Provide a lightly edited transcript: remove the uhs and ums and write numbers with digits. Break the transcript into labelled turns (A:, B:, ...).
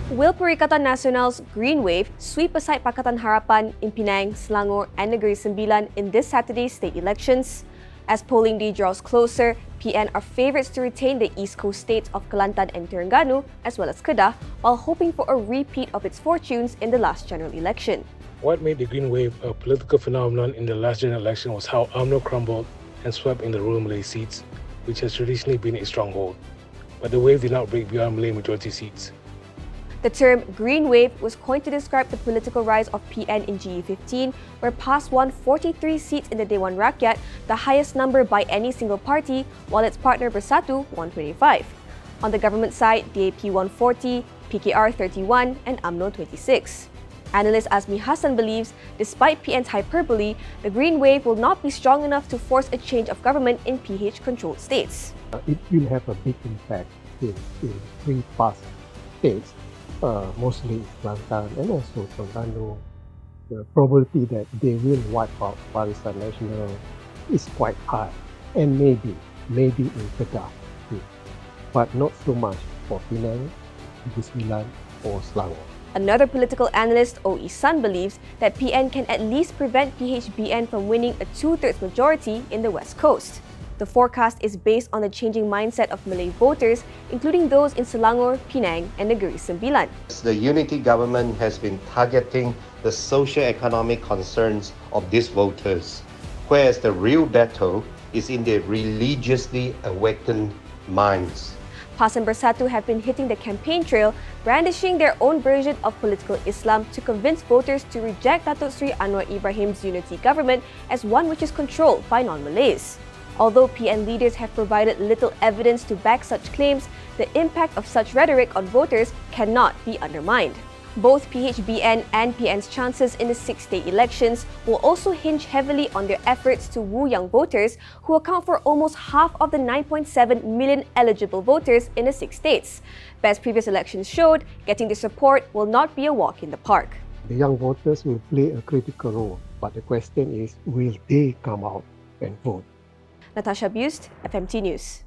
A: Will Perikatan Nasional's Green Wave sweep aside Pakatan Harapan in Penang, Selangor and Negeri Sembilan in this Saturday's state elections? As polling day draws closer, PN are favourites to retain the East Coast states of Kelantan and Terengganu, as well as Kedah, while hoping for a repeat of its fortunes in the last general election.
B: What made the Green Wave a political phenomenon in the last general election was how UMNO crumbled and swept in the rural Malay seats, which has traditionally been a stronghold. But the wave did not break beyond Malay majority seats.
A: The term Green Wave was coined to describe the political rise of PN in GE15, where PAS won 43 seats in the Dewan Rakyat, the highest number by any single party, while its partner Bersatu won 25. On the government side, DAP won 40, PKR 31 and UMNO 26. Analyst Azmi Hassan believes, despite PN's hyperbole, the Green Wave will not be strong enough to force a change of government in PH-controlled states.
C: It will have a big impact in three past states. Mostly Kelantan and also Terengganu. The probability that they will wipe out Barisan Nasional is quite high, and maybe in Kedah too, but not so much for Penang, Negeri Sembilan or Selangor.
A: Another political analyst, O.E. Sun, believes that PN can at least prevent PHBN from winning a two-thirds majority in the West Coast. The forecast is based on the changing mindset of Malay voters, including those in Selangor, Penang and Negeri Sembilan.
D: The unity government has been targeting the socio-economic concerns of these voters, whereas the real battle is in their religiously awakened minds.
A: PAS and Bersatu have been hitting the campaign trail, brandishing their own version of political Islam to convince voters to reject Datuk Seri Anwar Ibrahim's unity government as one which is controlled by non-Malays. Although PN leaders have provided little evidence to back such claims, the impact of such rhetoric on voters cannot be undermined. Both PHBN and PN's chances in the 6 state elections will also hinge heavily on their efforts to woo young voters, who account for almost half of the 9.7 million eligible voters in the 6 states. But as previous elections showed, getting the support will not be a walk in the park.
C: The young voters will play a critical role, but the question is, will they come out and vote?
A: Natasha Bust, FMT News.